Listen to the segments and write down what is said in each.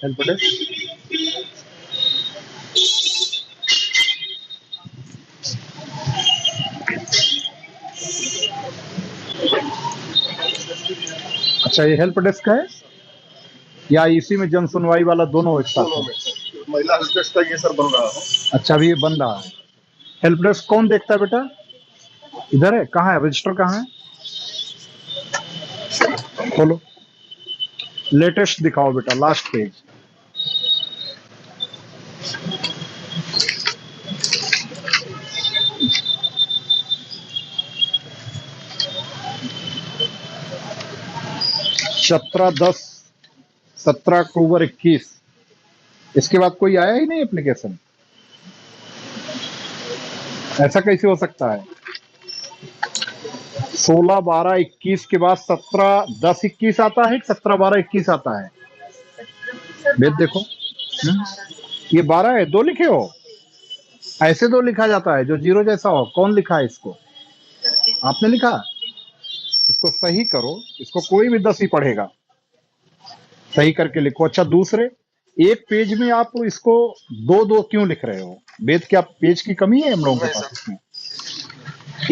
Help desk. अच्छा, ये help desk है या इसी में जन सुनवाई वाला दोनों एक साथ है? महिला हेल्प डेस्क का ये सर बन रहा है। अच्छा, अभी ये बन रहा है। हेल्प डेस्क कौन देखता है बेटा? इधर है, कहाँ है रजिस्टर, कहाँ है? खोलो, लेटेस्ट दिखाओ बेटा, लास्ट पेज। सत्रह 17 अक्टूबर 21। इसके बाद कोई आया ही नहीं एप्लीकेशन। ऐसा कैसे हो सकता है? 16/12/21 के बाद 17/10/21 आता है, 17/12/21 आता है। वेद देखो। ये 12 है, 2 लिखे हो। ऐसे 2 लिखा जाता है जो जीरो जैसा हो। कौन लिखा है इसको? आपने लिखा। इसको सही करो, इसको कोई भी 10 ही पढ़ेगा। सही करके लिखो। अच्छा, दूसरे एक पेज में आप इसको 2-2 क्यों लिख रहे हो? वेद, क्या पेज की कमी है हम लोगों के पास इसमें?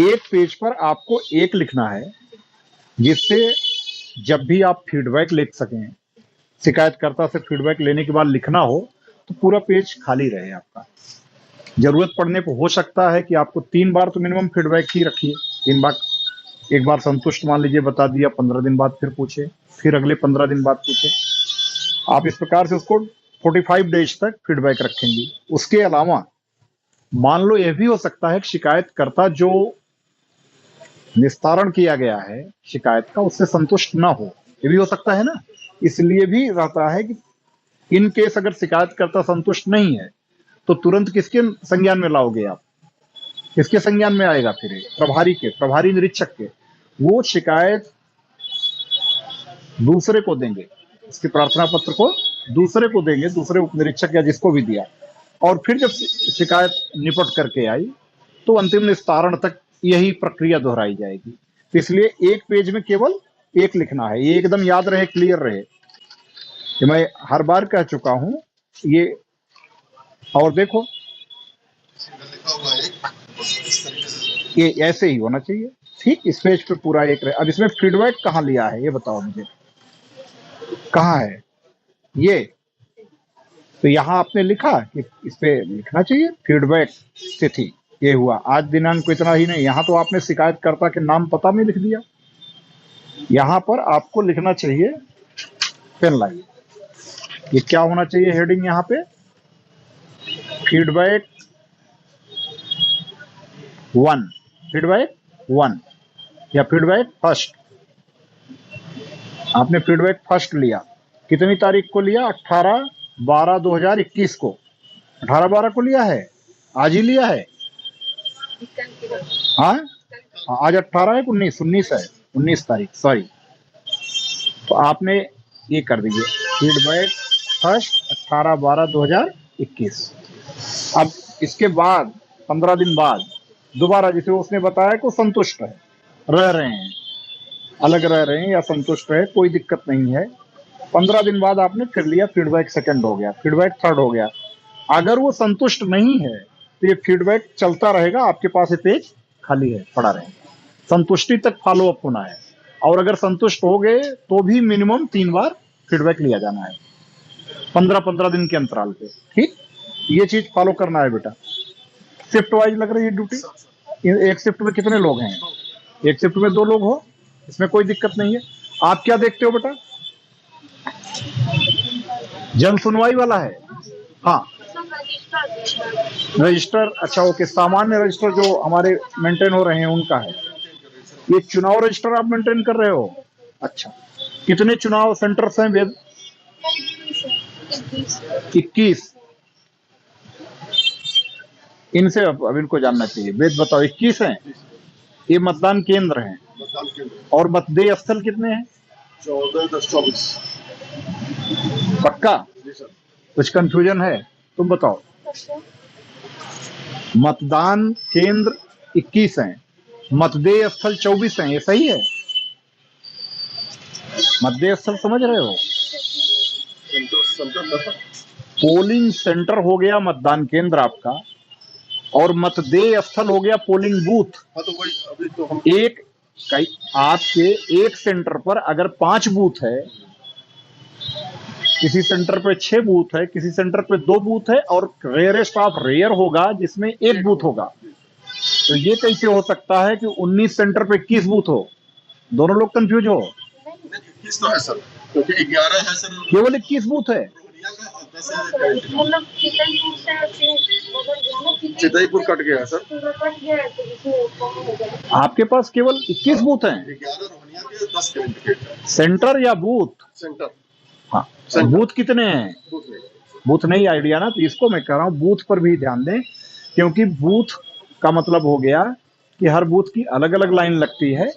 एक पेज पर आपको एक लिखना है, जिससे जब भी आप फीडबैक लिख सकें, शिकायतकर्ता से फीडबैक लेने के बाद लिखना हो तो पूरा पेज खाली रहे आपका। जरूरत पड़ने पर हो सकता है कि आपको 3 बार तो मिनिमम फीडबैक ही रखिए। 3 बार, एक बार संतुष्ट मान लीजिए बता दिया, 15 दिन बाद फिर पूछे, फिर अगले 15 दिन बाद पूछे। आप इस प्रकार से उसको 45 डेज तक फीडबैक रखेंगे। उसके अलावा मान लो यह भी हो सकता है कि शिकायतकर्ता जो निस्तारण किया गया है शिकायत का, उससे संतुष्ट ना हो। ये भी हो सकता है ना। इसलिए भी रहता है कि इन केस अगर शिकायतकर्ता संतुष्ट नहीं है तो तुरंत किसके संज्ञान में लाओगे आप? किसके संज्ञान में आएगा? फिर प्रभारी के, प्रभारी निरीक्षक के। वो शिकायत दूसरे को देंगे, इसके प्रार्थना पत्र को दूसरे को देंगे, दूसरे उप निरीक्षक या जिसको भी दिया। और फिर जब शिकायत निपट करके आई तो अंतिम निस्तारण तक यही प्रक्रिया दोहराई जाएगी। इसलिए एक पेज में केवल एक लिखना है। ये एकदम याद रहे, क्लियर रहे कि मैं हर बार कह चुका हूं ये। और देखो, ये ऐसे ही होना चाहिए। ठीक, इस पेज पे पूरा एक रहे। अब इसमें फीडबैक कहाँ लिया है ये बताओ मुझे, कहाँ है ये? तो यहाँ आपने लिखा कि इस पे लिखना चाहिए फीडबैक तिथि ये हुआ आज दिनांक को, इतना ही नहीं, यहाँ तो आपने शिकायतकर्ता के नाम पता में लिख दिया। यहाँ पर आपको लिखना चाहिए, पेन लाइए, ये क्या होना चाहिए हेडिंग यहाँ पे? फीडबैक 1, फीडबैक 1 या फीडबैक फर्स्ट। आपने फीडबैक फर्स्ट लिया, कितनी तारीख को लिया? 18/12/2021 को। 18/12 को लिया है, आज ही लिया है। हाँ, आज 18 है, 19 है, 19 तारीख, सॉरी। तो आपने ये कर दीजिए, फीडबैक फर्स्ट 18/12/2021। अब इसके बाद 15 दिन बाद दोबारा, जिसे उसने बताया कि संतुष्ट है, रह रहे हैं, अलग रह रहे हैं या संतुष्ट है, कोई दिक्कत नहीं है। 15 दिन बाद आपने फिर लिया, फीडबैक सेकंड हो गया, फीडबैक थर्ड हो गया। अगर वो संतुष्ट नहीं है तो ये फीडबैक चलता रहेगा, आपके पास ये पेज खाली है, पड़ा रहेगा। संतुष्टि तक फॉलो अप होना है। और अगर संतुष्ट हो गए तो भी मिनिमम 3 बार फीडबैक लिया जाना है, 15-15 दिन के अंतराल पे। ठीक, ये चीज फॉलो करना है बेटा। शिफ्ट वाइज लग रही है ड्यूटी। एक शिफ्ट में कितने लोग हैं? एक शिफ्ट में 2 लोग हो, इसमें कोई दिक्कत नहीं है। आप क्या देखते हो बेटा? जन सुनवाई वाला है। हाँ, रजिस्टर, अच्छा ओके, सामान्य रजिस्टर जो हमारे मेंटेन हो रहे हैं उनका है। ये चुनाव रजिस्टर आप मेंटेन कर रहे हो? अच्छा, कितने चुनाव सेंटर्स हैं वेद? 21। इनसे अब इनको जानना चाहिए। वेद बताओ, 21 हैं? ये मतदान केंद्र हैं। और मतदेय स्थल कितने हैं? 14-10-24। पक्का? कुछ कंफ्यूजन है? तुम बताओ। मतदान केंद्र 21 हैं, मतदेय स्थल 24 हैं, ये सही है? मतदेय स्थल समझ रहे हो? सेंटर दस। पोलिंग सेंटर हो गया मतदान केंद्र आपका, और मतदेय स्थल हो गया पोलिंग बूथ। हाँ तो वही अभी तो हम एक कई आपके एक सेंटर पर अगर 5 बूथ है, किसी सेंटर पे 6 बूथ है, किसी सेंटर पे 2 बूथ है, और रेयरेस्ट ऑफ रेयर होगा जिसमें 1 बूथ होगा। तो ये कैसे हो सकता है कि 19 सेंटर पे 21 बूथ हो? दोनों लोग कंफ्यूज हो। 21 तो है सर, क्योंकि 11 है सर केवल 21 बूथ है। रोहनिया का और 10 है चितईपुर कट गया है सर। आपके पास केवल 21 बूथ हैं। 11 रोहनिया के 10 कैंडिडेट है। सेंटर या बूथ? सेंटर हाँ, सेंटर। बूथ कितने हैं? बूथ में बूथ नहीं आइडिया ना, तो इसको मैं कह रहा हूँ बूथ पर भी ध्यान दें, क्योंकि बूथ का मतलब हो गया कि हर बूथ की अलग अलग लाइन लगती है,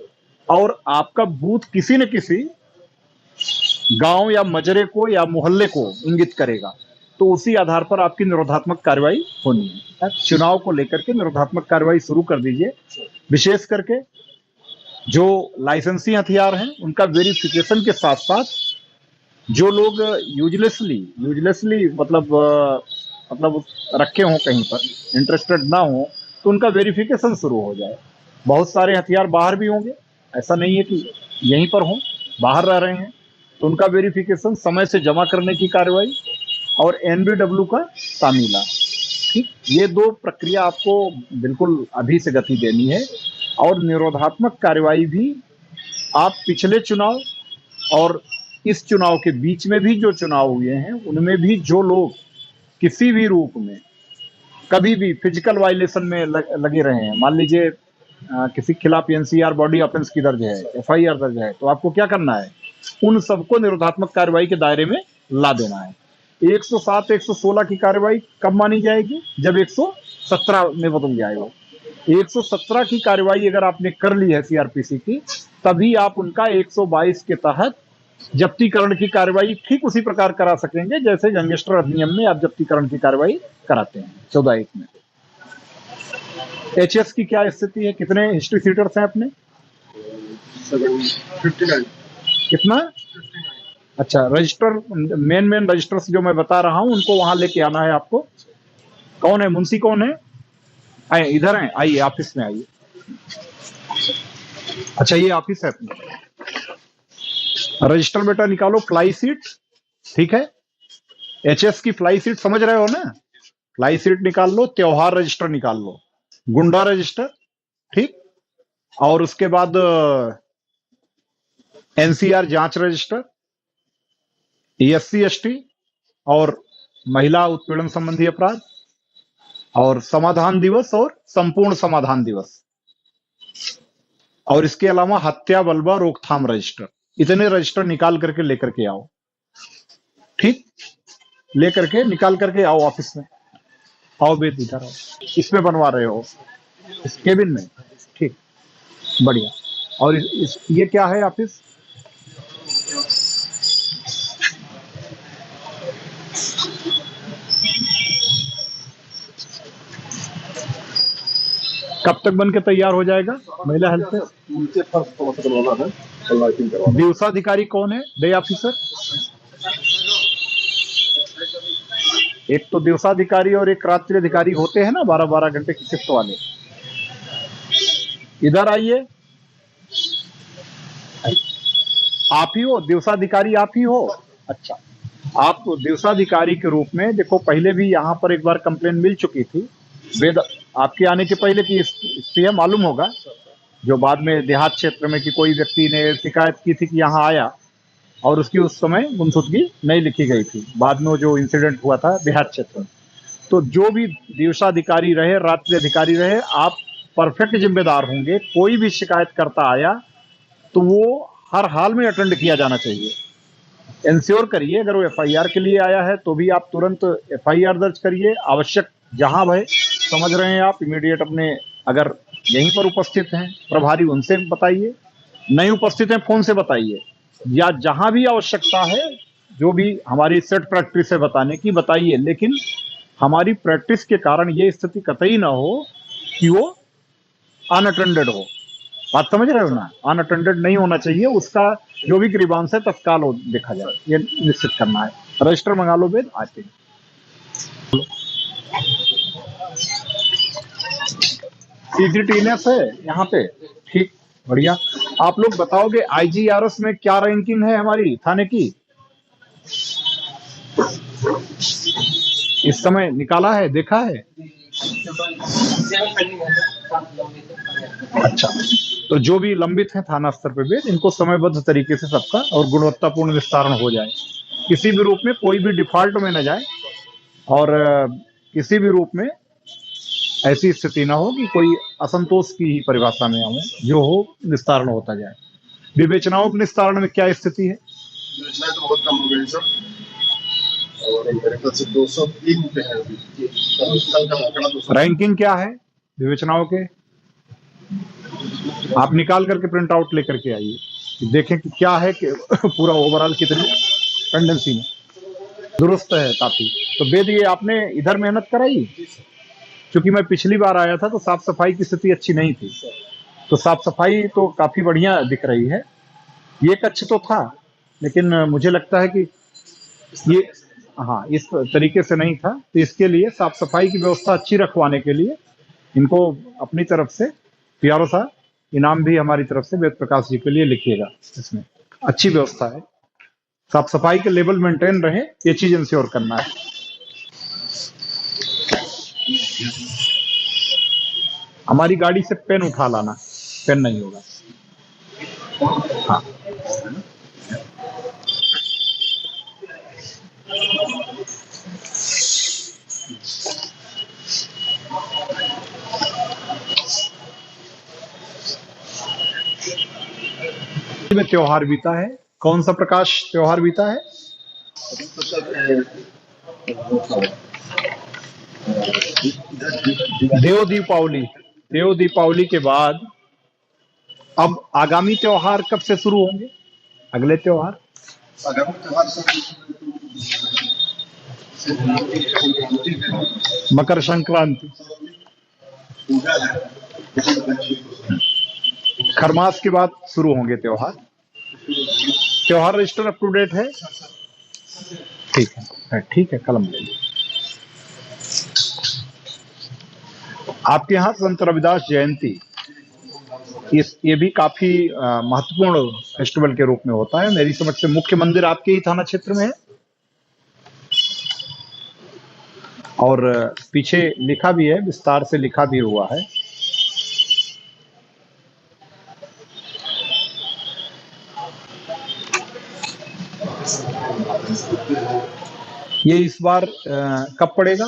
और आपका बूथ किसी न किसी गांव या मजरे को या मोहल्ले को इंगित करेगा, तो उसी आधार पर आपकी निरोधात्मक कार्रवाई होनी है। चुनाव को लेकर के निरोधात्मक कार्रवाई शुरू कर दीजिए। विशेष करके जो लाइसेंसी हथियार हैं उनका वेरिफिकेशन के साथ साथ जो लोग यूजलेसली मतलब रखे हों कहीं पर, इंटरेस्टेड ना हो, तो उनका वेरिफिकेशन शुरू हो जाए। बहुत सारे हथियार बाहर भी होंगे, ऐसा नहीं है कि यहीं पर हों, बाहर रह रहे हैं, तो उनका वेरिफिकेशन, समय से जमा करने की कार्रवाई, और एनबीडब्ल्यू का तामीला। ठीक, ये 2 प्रक्रिया आपको बिल्कुल अभी से गति देनी है। और निरोधात्मक कार्रवाई भी आप पिछले चुनाव और इस चुनाव के बीच में भी जो चुनाव हुए हैं उनमें भी जो लोग किसी भी रूप में कभी भी फिजिकल वायलेशन में लगे रहे हैं, मान लीजिए किसी के खिलाफ एनसीआर बॉडी ऑफेंस की दर्ज है, एफआईआर दर्ज है, तो आपको क्या करना है? उन सबको निरोधात्मक कार्रवाई के दायरे में ला देना है। 107, 116 की कार्रवाई कब मानी जाएगी? जब 117 में बदल जाएगा। 117 की कार्रवाई अगर आपने कर ली है सीआरपीसी की, तभी आप उनका 122 के तहत जब्तीकरण की कार्रवाई ठीक उसी प्रकार करा सकेंगे जैसे गैंगस्टर अधिनियम में आप जब्तीकरण की कार्रवाई कराते हैं 14(1) में। एचएस की क्या स्थिति है? कितने हिस्ट्री सीटर्स हैं अपने? 59। कितना? अच्छा, रजिस्टर, मेन रजिस्टर्स जो मैं बता रहा हूं उनको वहां लेके आना है आपको। कौन है मुंशी? कौन है? आइए, इधर हैं, आइए ऑफिस में आइए। अच्छा, ये ऑफिस है अपनी। रजिस्टर बेटा निकालो, फ्लाई सीट, ठीक है? एचएस की फ्लाई सीट समझ रहे हो ना? फ्लाई सीट निकाल लो, त्योहार रजिस्टर निकाल लो, गुंडा रजिस्टर, ठीक, और उसके बाद एनसीआर जांच रजिस्टर, एससी एसटी और महिला उत्पीड़न संबंधी अपराध, और समाधान दिवस और संपूर्ण समाधान दिवस, और इसके अलावा हत्या बलवा रोकथाम रजिस्टर। इतने रजिस्टर निकाल करके लेकर के आओ, ठीक? लेकर के निकाल करके आओ ऑफिस में। आओ बेट, इधर आओ। इसमें बनवा रहे हो? इस केबिन में? ठीक, बढ़िया। और ये क्या है ऑफिस? कब तक बन के तैयार हो जाएगा? महिला हेल्थ पे नीचे फर्श थोड़ा सा करवाना है और लाइटिंग करवाना है। दिवसाधिकारी कौन है? Day officer? एक तो दिवसाधिकारी और एक रात्रि अधिकारी होते हैं ना, 12-12 घंटे की शिफ्ट वाले। इधर आइए। आप ही हो दिवसाधिकारी? आप ही हो? अच्छा, आप दिवसाधिकारी के रूप में देखो, पहले भी यहाँ पर एक बार कंप्लेन मिल चुकी थी, वेद आपके आने के पहले की स्थिति है, मालूम होगा, जो बाद में देहात क्षेत्र में कि कोई व्यक्ति ने शिकायत की थी कि यहाँ आया और उसकी उस समय गुमशुदगी नहीं लिखी गई थी, बाद में जो इंसिडेंट हुआ था देहात क्षेत्र में। तो जो भी दिवसाधिकारी रहे, रात्रि अधिकारी रहे, आप परफेक्ट जिम्मेदार होंगे। कोई भी शिकायत करता आया तो वो हर हाल में अटेंड किया जाना चाहिए। इंश्योर करिए, अगर वो एफआईआर के लिए आया है तो भी आप तुरंत एफआईआर दर्ज करिए। आवश्यक जहां भय समझ रहे हैं आप, इमीडिएट अपने, अगर यहीं पर उपस्थित हैं प्रभारी, उनसे बताइए, नहीं उपस्थित हैं फोन से बताइए, या जहां भी आवश्यकता है, जो भी हमारी सेट प्रैक्टिस है बताने की, बताइए। लेकिन हमारी प्रैक्टिस के कारण ये स्थिति कतई ना हो कि वो अनअटेंडेड हो। बात समझ रहे हो ना? अनअटेंडेड नहीं होना चाहिए। उसका जो भी ग्रीवांस है तत्काल देखा जाए, ये निश्चित करना है। रजिस्टर मंगा लो बेद, आते हैं। सीसीटीवीएस है यहाँ पे, ठीक, बढ़िया। आप लोग बताओगे आईजीआरएस में क्या रैंकिंग है हमारी थाने की इस समय? निकाला है, देखा है? अच्छा, तो जो भी लंबित है थाना स्तर पे भी इनको समयबद्ध तरीके से सबका और गुणवत्तापूर्ण निस्तारण हो जाए, किसी भी रूप में कोई भी डिफॉल्ट में न जाए, और किसी भी रूप में ऐसी स्थिति ना हो कि कोई असंतोष की ही परिभाषा में आए, जो हो निस्तारण होता जाए। विवेचनाओं के निस्तारण में क्या स्थिति है? योजनाएं तो बहुत कम हो गई सर, और मेरे ख्याल से 203 पे है अभी। कल का आंकड़ा 200। रैंकिंग क्या है विवेचनाओं के? आप निकाल करके प्रिंट आउट लेकर के आइए, देखें कि क्या है कि पूरा ओवरऑल कितनी टेंडेंसी में दुरुस्त है काफी। तो वेद ये आपने इधर मेहनत कराई? क्योंकि मैं पिछली बार आया था तो साफ सफाई की स्थिति अच्छी नहीं थी, तो साफ सफाई तो काफी बढ़िया दिख रही है। ये कच्छ तो था, लेकिन मुझे लगता है कि ये, हाँ, इस तरीके से नहीं था, तो इसके लिए साफ सफाई की व्यवस्था अच्छी रखवाने के लिए इनको अपनी तरफ से प्यारो सा इनाम भी हमारी तरफ से वेद प्रकाश जी के लिए लिखिएगा। इसमें अच्छी व्यवस्था है, साफ सफाई के लेवल मेंटेन रहे, ये चीज इंश्योर करना है। हमारी गाड़ी से पेन उठा लाना, पेन नहीं होगा। हाँ, में त्योहार बीता है, कौन सा प्रकाश त्योहार बीता है? देव दीपावली। देव दीपावली के बाद अब आगामी त्योहार कब से शुरू होंगे? अगले त्योहार आगामी त्योहार सर मकर संक्रांति, पूजा है, खरमास के बाद शुरू होंगे त्योहार। त्योहार रजिस्टर अप टू डेट है? ठीक है, ठीक है, कलम ले लीजिए। आपके यहाँ संत रविदास जयंती, ये भी काफी महत्वपूर्ण फेस्टिवल के रूप में होता है। मेरी समझ से मुख्य मंदिर आपके ही थाना क्षेत्र में है, और पीछे लिखा भी है, विस्तार से लिखा भी हुआ है। ये इस बार कब पड़ेगा?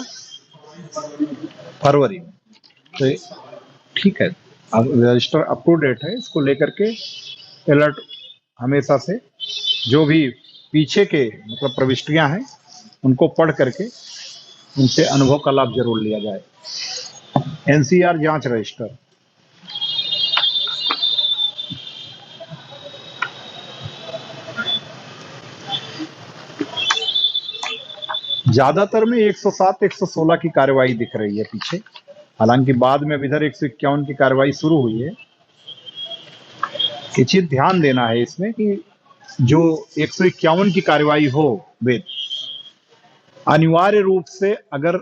फरवरी में। तो ठीक है, रजिस्टर अप टू डेट है, इसको लेकर के अलर्ट हमेशा से, जो भी पीछे के मतलब प्रविष्टियां हैं उनको पढ़ करके उनसे अनुभव का लाभ जरूर लिया जाए। एनसीआर जांच रजिस्टर, ज्यादातर में 107, 116 की कार्रवाई दिख रही है पीछे, हालांकि बाद में इधर 151 की कार्रवाई शुरू हुई है। ये चीज ध्यान देना है इसमें कि जो 151 की कार्रवाई हो, वेद अनिवार्य रूप से अगर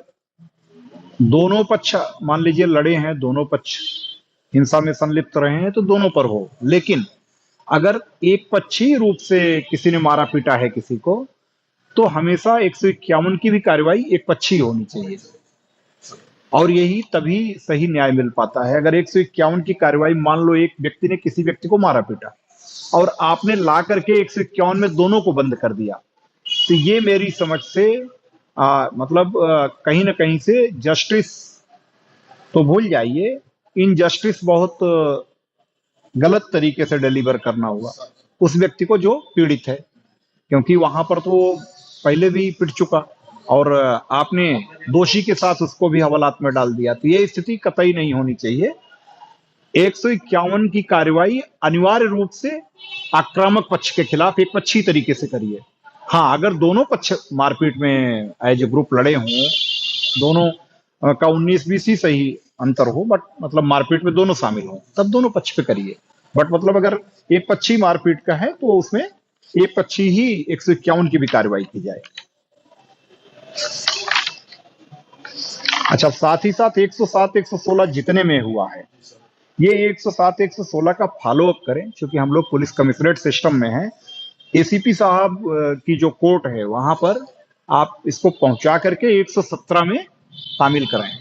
दोनों पक्ष मान लीजिए लड़े हैं, दोनों पक्ष हिंसा में संलिप्त रहे हैं, तो दोनों पर हो। लेकिन अगर एक पक्षीय रूप से किसी ने मारा पीटा है किसी को, तो हमेशा 151 की भी कार्रवाई एक पक्षीय होनी चाहिए, और यही तभी सही न्याय मिल पाता है। अगर 151 की कार्रवाई, मान लो एक व्यक्ति ने किसी व्यक्ति को मारा पीटा और आपने ला करके 151 में दोनों को बंद कर दिया, तो ये मेरी समझ से मतलब कहीं ना कहीं से जस्टिस तो भूल जाइए, इनजस्टिस बहुत गलत तरीके से डिलीवर करना हुआ उस व्यक्ति को जो पीड़ित है, क्योंकि वहां पर तो पहले भी पिट चुका और आपने दोषी के साथ उसको भी हवालात में डाल दिया, तो ये स्थिति कतई नहीं होनी चाहिए। 151 की कार्रवाई अनिवार्य रूप से आक्रामक पक्ष के खिलाफ एक पक्षी तरीके से करिए। हाँ, अगर दोनों पक्ष मारपीट में एज ए ग्रुप लड़े हों, दोनों का 19-20 ही सही अंतर हो, बट मतलब मारपीट में दोनों शामिल हों, तब दोनों पक्ष पे करिए। बट मतलब अगर एक पक्षी मारपीट का है तो उसमें एक पक्षी ही 151 की भी कार्रवाई की जाए। अच्छा, साथ ही साथ 107 116 जितने में हुआ है, ये 107 116 का फॉलो अप करें, क्योंकि हम लोग पुलिस कमिश्नरेट सिस्टम में हैं। एसीपी साहब की जो कोर्ट है वहां पर आप इसको पहुंचा करके 117 में शामिल कराएं।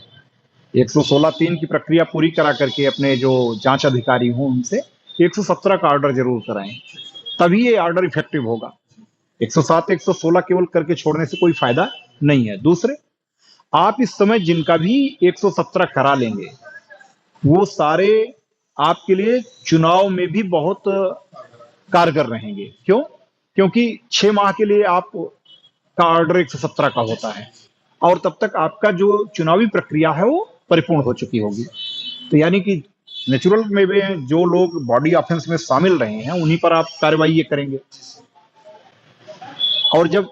116(3) की प्रक्रिया पूरी करा करके अपने जो जांच अधिकारी हों उनसे 117 का ऑर्डर जरूर कराएं, तभी ये ऑर्डर इफेक्टिव होगा। 107 116 केवल करके छोड़ने से कोई फायदा नहीं है। दूसरे, आप इस समय जिनका भी 117 करा लेंगे वो सारे आपके लिए चुनाव में भी बहुत कारगर रहेंगे। क्यों? क्योंकि 6 माह के लिए आप का ऑर्डर 117 का होता है और तब तक आपका जो चुनावी प्रक्रिया है वो परिपूर्ण हो चुकी होगी। तो यानी कि नेचुरल में भी जो लोग बॉडी ऑफेंस में शामिल रहे हैं उन्हीं पर आप कार्रवाई ये करेंगे। और जब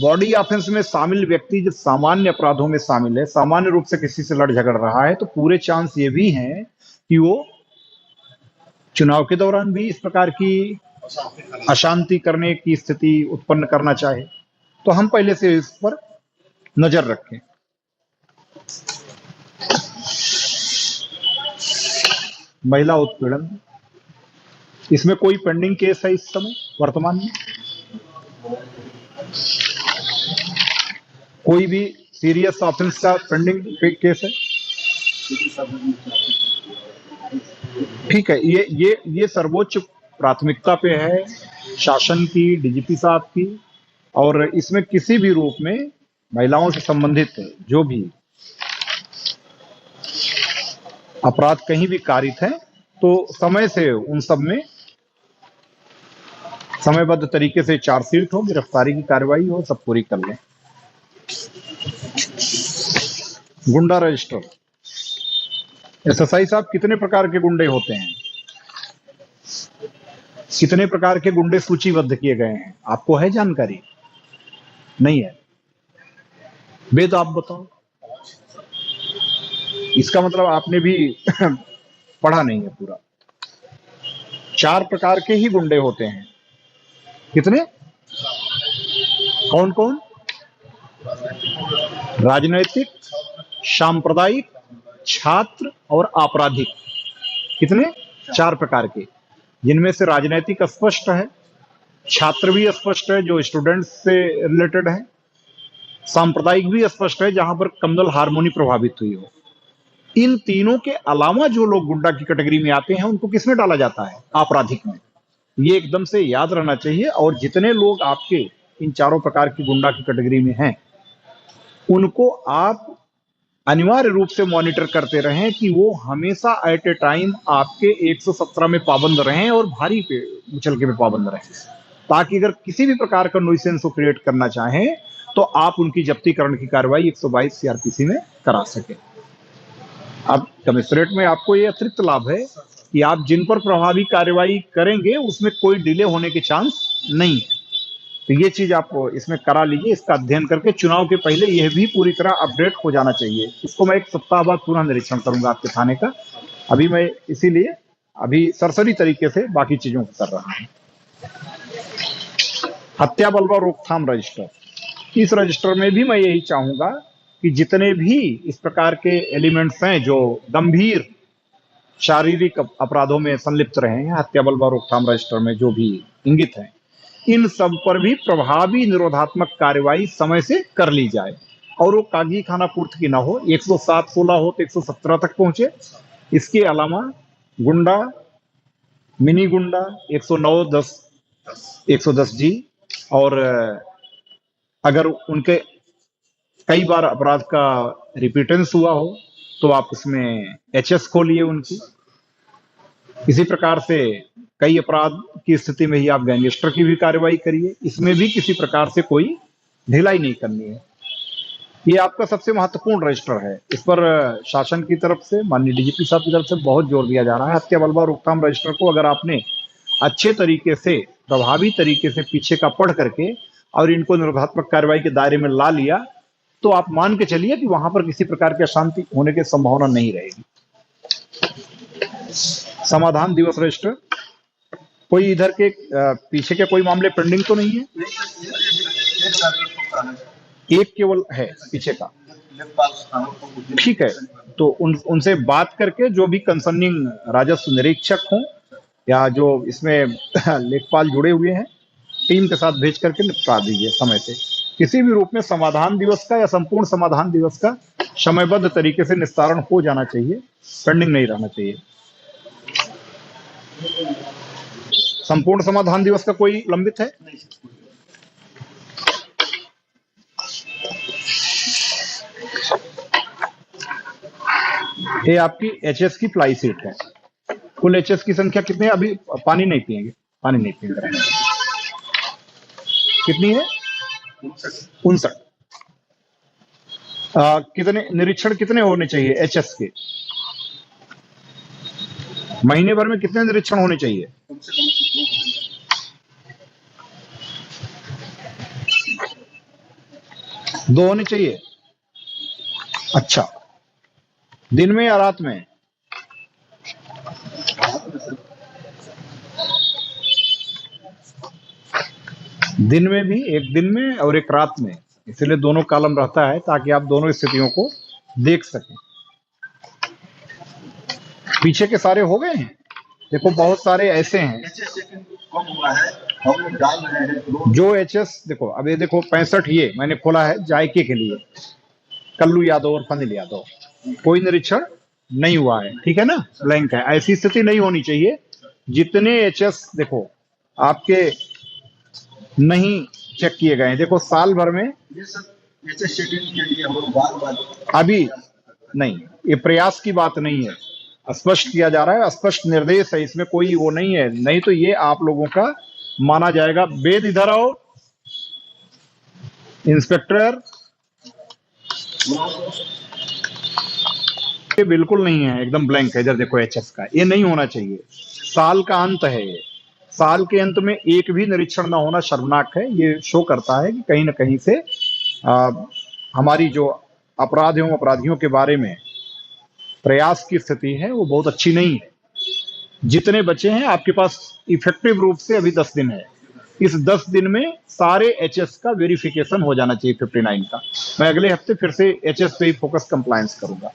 बॉडी ऑफेंस में शामिल व्यक्ति जब सामान्य अपराधों में शामिल है, सामान्य रूप से किसी से लड़ झगड़ रहा है, तो पूरे चांस ये भी हैं कि वो चुनाव के दौरान भी इस प्रकार की अशांति करने की स्थिति उत्पन्न करना चाहे। तो हम पहले से इस पर नजर रखें। महिला उत्पीड़न, इसमें कोई पेंडिंग केस है इस समय वर्तमान में? कोई भी सीरियस ऑफेंस का पेंडिंग केस है? ठीक है, ये सर्वोच्च प्राथमिकता पे है शासन की, डीजीपी साहब की, और इसमें किसी भी रूप में महिलाओं से संबंधित जो भी अपराध कहीं भी कारित है तो समय से उन सब में समयबद्ध तरीके से चार्जशीट हो, गिरफ्तारी की कार्रवाई हो, सब पूरी कर लें। गुंडा रजिस्टर, एसएसआई साहब, कितने प्रकार के गुंडे होते हैं? कितने प्रकार के गुंडे सूचीबद्ध किए गए हैं? आपको है जानकारी? नहीं है? वेद आप बताओ। इसका मतलब आपने भी पढ़ा नहीं है पूरा। 4 प्रकार के ही गुंडे होते हैं। कितने? कौन कौन? राजनैतिक, सांप्रदायिक, छात्र और आपराधिक। कितने? 4 प्रकार के, जिनमें से राजनैतिक स्पष्ट है, छात्र भी स्पष्ट है जो स्टूडेंट्स से रिलेटेड है, सांप्रदायिक भी स्पष्ट है जहां पर कम्युनल हार्मोनी प्रभावित हुई हो। इन तीनों के अलावा जो लोग गुंडा की कैटेगरी में आते हैं उनको किसमें डाला जाता है? आपराधिक में। ये एकदम से याद रहना चाहिए। और जितने लोग आपके इन चारों प्रकार की गुंडा की कैटेगरी में हैं उनको आप अनिवार्य रूप से मॉनिटर करते रहें कि वो हमेशा एट ए टाइम आपके 117 में पाबंद रहें और भारी पे मुचलके में पाबंद रहें, ताकि अगर किसी भी प्रकार का नुइसेंस को क्रिएट करना चाहें तो आप उनकी जब्तीकरण की कार्रवाई 122 सीआरपीसी में करा सके। अब कमिश्नरेट में आपको ये अतिरिक्त लाभ है कि आप जिन पर प्रभावी कार्रवाई करेंगे उसमें कोई डिले होने के चांस नहीं है। तो ये चीज आप इसमें करा लीजिए। इसका अध्ययन करके चुनाव के पहले यह भी पूरी तरह अपडेट हो जाना चाहिए। इसको मैं 1 सप्ताह बाद पुनः निरीक्षण करूंगा आपके थाने का। अभी मैं इसीलिए अभी सरसरी तरीके से बाकी चीजों को कर रहा हूं। हत्या बलवा रोकथाम रजिस्टर, इस रजिस्टर में भी मैं यही चाहूंगा कि जितने भी इस प्रकार के एलिमेंट्स हैं जो गंभीर शारीरिक अपराधों में संलिप्त रहे हैं, हत्या बलवा रोकथाम रजिस्टर में जो भी इंगित हैं, इन सब पर भी प्रभावी निरोधात्मक कार्रवाई समय से कर ली जाए और वो कागजी खाना पूर्ति की ना हो। 107-16 हो तो 117 तक पहुंचे। इसके अलावा गुंडा, मिनी गुंडा 109-10 110 जी, और अगर उनके कई बार अपराध का रिपीटेंस हुआ हो तो आप उसमें एचएस खोलिए उनकी। इसी प्रकार से कई अपराध की स्थिति में ही आप गैंगस्टर की भी कार्रवाई करिए। इसमें भी किसी प्रकार से कोई ढिलाई नहीं करनी है। ये आपका सबसे महत्वपूर्ण रजिस्टर है। इस पर शासन की तरफ से, माननीय डीजीपी साहब की तरफ से बहुत जोर दिया जा रहा है। हत्या बलवा रोकथाम रजिस्टर को अगर आपने अच्छे तरीके से, प्रभावी तरीके से पीछे का पढ़ करके और इनको निरोधात्मक कार्रवाई के दायरे में ला लिया तो आप मान के चलिए कि वहां पर किसी प्रकार की अशांति होने की संभावना नहीं रहेगी। समाधान दिवस रजिस्टर, कोई इधर के पीछे के कोई मामले पेंडिंग तो नहीं है? एक केवल है पीछे का, ठीक है। तो उनसे बात करके जो भी कंसर्निंग राजस्व निरीक्षक हों या जो इसमें लेखपाल जुड़े हुए हैं, टीम के साथ भेज करके निपटा दीजिए समय से। किसी भी रूप में समाधान दिवस का या संपूर्ण समाधान दिवस का समयबद्ध तरीके से निस्तारण हो जाना चाहिए, पेंडिंग नहीं रहना चाहिए। संपूर्ण समाधान दिवस का कोई लंबित है? ये आपकी एचएस की फ्लाई सीट है। कुल एचएस की संख्या कितनी है? अभी पानी नहीं पिएंगे, पानी नहीं पिएंगे। कितनी है? 59। कितने निरीक्षण कितने होने चाहिए एचएस के? महीने भर में कितने निरीक्षण होने चाहिए? दो होने चाहिए। अच्छा, दिन में या रात में? दिन में भी, एक दिन में और एक रात में, इसलिए दोनों कॉलम रहता है ताकि आप दोनों स्थितियों को देख सकें। पीछे के सारे हो गए हैं? देखो बहुत सारे ऐसे हैं जो एचएस, देखो अब ये देखो 65 ये मैंने खोला है जायके के लिए, कल्लू यादव और फनिल यादव, कोई निरीक्षण नहीं हुआ है, ठीक है ना, ब्लैंक है। ऐसी स्थिति नहीं होनी चाहिए। जितने एचएस देखो आपके नहीं चेक किए गए हैं, देखो साल भर में अभी नहीं, ये प्रयास की बात नहीं है, स्पष्ट किया जा रहा है, स्पष्ट निर्देश है, इसमें कोई वो नहीं है, नहीं तो ये आप लोगों का माना जाएगा। वेद इधर आओ, इंस्पेक्टर, ये बिल्कुल नहीं है, एकदम ब्लैंक है। इधर देखो एचएस का, ये नहीं होना चाहिए। साल का अंत है, ये साल के अंत में एक भी निरीक्षण ना होना शर्मनाक है। ये शो करता है कि कहीं ना कहीं से हमारी जो अपराध एवं अपराधियों के बारे में प्रयास की स्थिति है वो बहुत अच्छी नहीं है। जितने बचे हैं आपके पास इफेक्टिव रूप से अभी 10 दिन है, इस 10 दिन में सारे एचएस का वेरिफिकेशन हो जाना चाहिए 59 का। मैं अगले हफ्ते फिर से एचएस पे ही फोकस कंप्लायंस करूंगा।